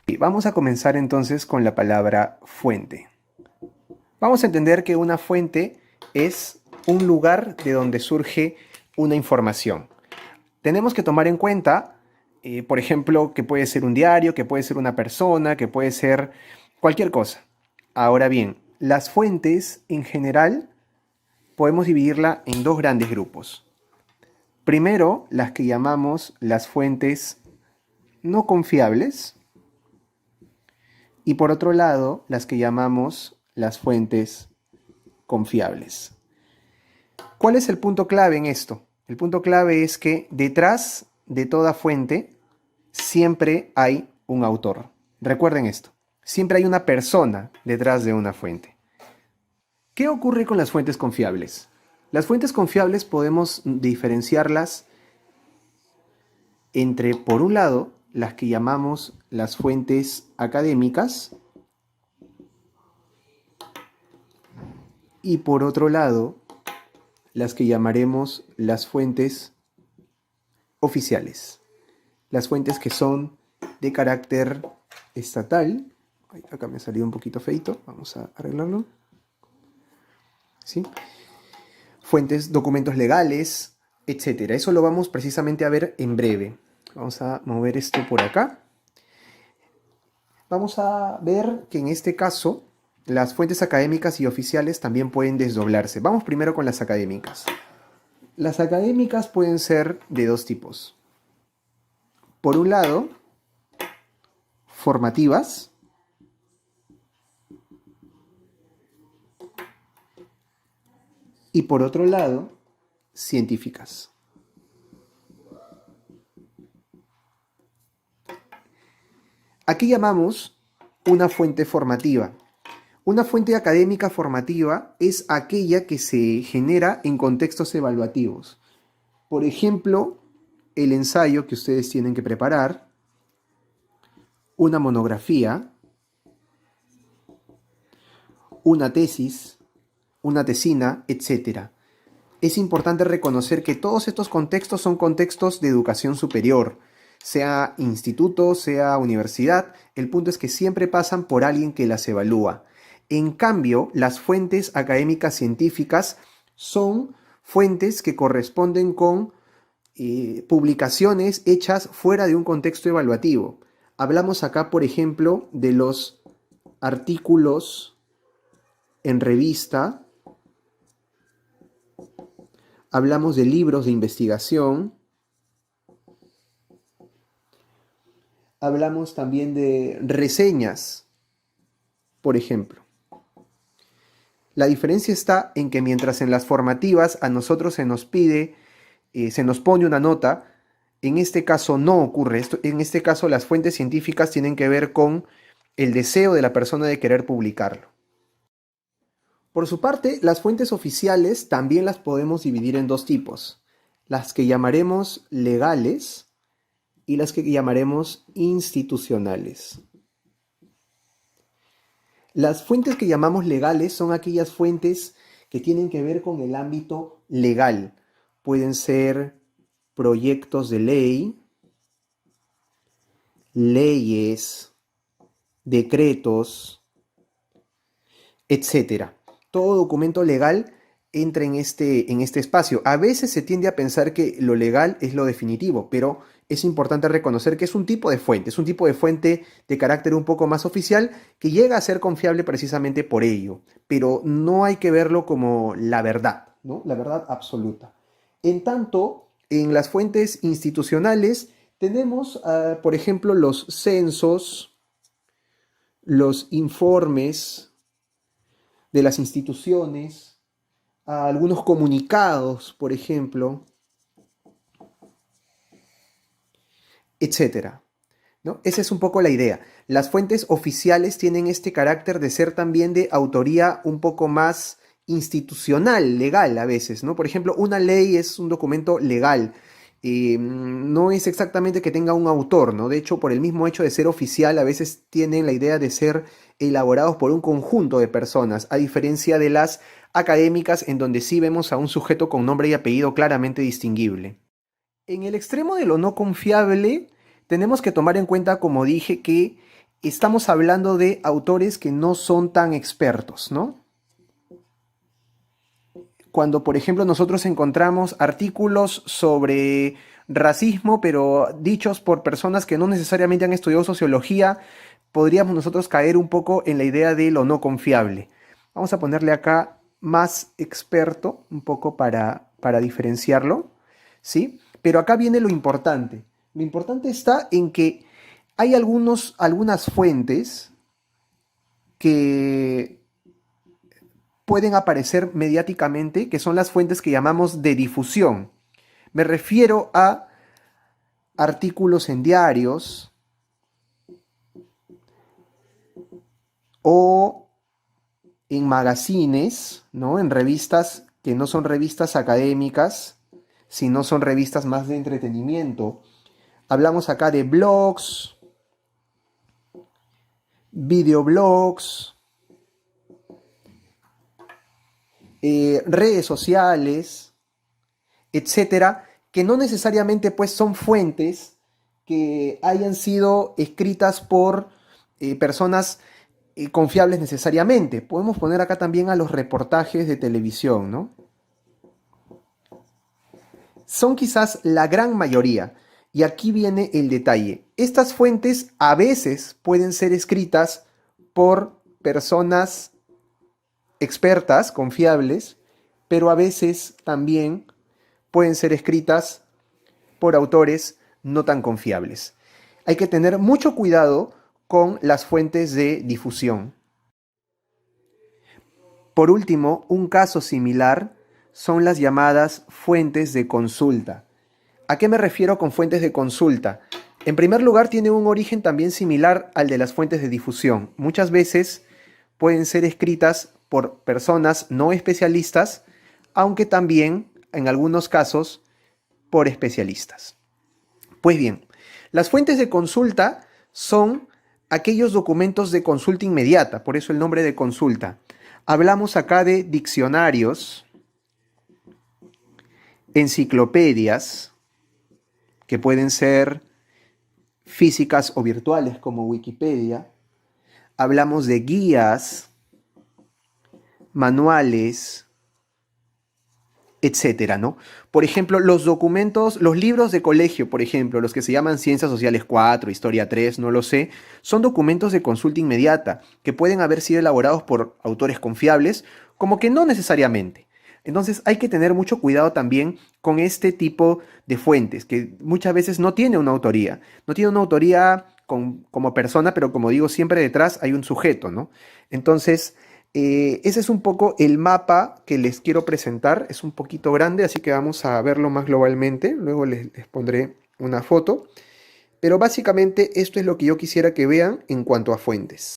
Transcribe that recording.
Y vamos a comenzar entonces con la palabra fuente. Vamos a entender que una fuente es un lugar de donde surge una información. Tenemos que tomar en cuenta, por ejemplo, que puede ser un diario, que puede ser una persona, que puede ser cualquier cosa. Ahora bien, las fuentes en general podemos dividirla en dos grandes grupos. Primero, las que llamamos las fuentes no confiables y por otro lado, las que llamamos las fuentes confiables. ¿Cuál es el punto clave en esto? El punto clave es que detrás de toda fuente siempre hay un autor. Recuerden esto, siempre hay una persona detrás de una fuente. ¿Qué ocurre con las fuentes confiables? Las fuentes confiables podemos diferenciarlas entre, por un lado, las que llamamos las fuentes académicas y por otro lado, las que llamaremos las fuentes oficiales. Las fuentes que son de carácter estatal. Acá me salió un poquito feito, vamos a arreglarlo. ¿Sí? Fuentes, documentos legales, etcétera. Eso lo vamos precisamente a ver en breve. Vamos a mover esto por acá. Vamos a ver que en este caso las fuentes académicas y oficiales también pueden desdoblarse. Vamos primero con las académicas. Las académicas pueden ser de dos tipos. Por un lado, formativas y por otro lado, científicas. Aquí llamamos una fuente formativa. Una fuente académica formativa es aquella que se genera en contextos evaluativos. Por ejemplo, el ensayo que ustedes tienen que preparar, una monografía, una tesis, una tesina, etc. Es importante reconocer que todos estos contextos son contextos de educación superior, sea instituto, sea universidad, el punto es que siempre pasan por alguien que las evalúa. En cambio, las fuentes académicas científicas son fuentes que corresponden con publicaciones hechas fuera de un contexto evaluativo. Hablamos acá, por ejemplo, de los artículos en revista, hablamos de libros de investigación, hablamos también de reseñas, por ejemplo. La diferencia está en que mientras en las formativas a nosotros se nos pide, se nos pone una nota, en este caso no ocurre esto. En este caso las fuentes científicas tienen que ver con el deseo de la persona de querer publicarlo. Por su parte, las fuentes oficiales también las podemos dividir en dos tipos. Las que llamaremos legales y las que llamaremos institucionales. Las fuentes que llamamos legales son aquellas fuentes que tienen que ver con el ámbito legal. Pueden ser proyectos de ley, leyes, decretos, etcétera. Todo documento legal entra en este espacio. A veces se tiende a pensar que lo legal es lo definitivo, pero es importante reconocer que es un tipo de fuente de carácter un poco más oficial que llega a ser confiable precisamente por ello, pero no hay que verlo como la verdad, ¿no? La verdad absoluta. En tanto, en las fuentes institucionales tenemos, por ejemplo, los censos, los informes de las instituciones, algunos comunicados, por ejemplo, etcétera, ¿no? Esa es un poco la idea. Las fuentes oficiales tienen este carácter de ser también de autoría un poco más institucional, legal a veces, ¿no? Por ejemplo, una ley es un documento legal. No es exactamente que tenga un autor, ¿no? De hecho, por el mismo hecho de ser oficial, a veces tienen la idea de ser elaborados por un conjunto de personas, a diferencia de las académicas en donde sí vemos a un sujeto con nombre y apellido claramente distinguible. En el extremo de lo no confiable, tenemos que tomar en cuenta, como dije, que estamos hablando de autores que no son tan expertos, ¿no? Cuando, por ejemplo, nosotros encontramos artículos sobre racismo, pero dichos por personas que no necesariamente han estudiado sociología, podríamos nosotros caer un poco en la idea de lo no confiable. Vamos a ponerle acá más experto, un poco para diferenciarlo, ¿sí? Pero acá viene lo importante. Lo importante está en que hay algunas fuentes que pueden aparecer mediáticamente, que son las fuentes que llamamos de difusión. Me refiero a artículos en diarios o en magazines, ¿no? En revistas que no son revistas académicas, sino son revistas más de entretenimiento. Hablamos acá de blogs, videoblogs, redes sociales, etcétera, que no necesariamente pues son fuentes que hayan sido escritas por personas confiables necesariamente. Podemos poner acá también a los reportajes de televisión, ¿no? Son quizás la gran mayoría. Y aquí viene el detalle. Estas fuentes a veces pueden ser escritas por personas expertas, confiables, pero a veces también pueden ser escritas por autores no tan confiables. Hay que tener mucho cuidado con las fuentes de difusión. Por último, un caso similar son las llamadas fuentes de consulta. ¿A qué me refiero con fuentes de consulta? En primer lugar, tiene un origen también similar al de las fuentes de difusión. Muchas veces pueden ser escritas por personas no especialistas, aunque también, en algunos casos, por especialistas. Pues bien, las fuentes de consulta son aquellos documentos de consulta inmediata, por eso el nombre de consulta. Hablamos acá de diccionarios, enciclopedias, que pueden ser físicas o virtuales como Wikipedia. Hablamos de guías, manuales, etcétera, ¿no? Por ejemplo, los documentos, los libros de colegio, por ejemplo, los que se llaman Ciencias Sociales 4, Historia 3, no lo sé, son documentos de consulta inmediata que pueden haber sido elaborados por autores confiables, como que no necesariamente. Entonces hay que tener mucho cuidado también con este tipo de fuentes, que muchas veces no tiene una autoría. No tiene una autoría como persona, pero como digo, siempre detrás hay un sujeto, ¿no? Entonces, ese es un poco el mapa que les quiero presentar. Es un poquito grande, así que vamos a verlo más globalmente. Luego les pondré una foto. Pero básicamente esto es lo que yo quisiera que vean en cuanto a fuentes.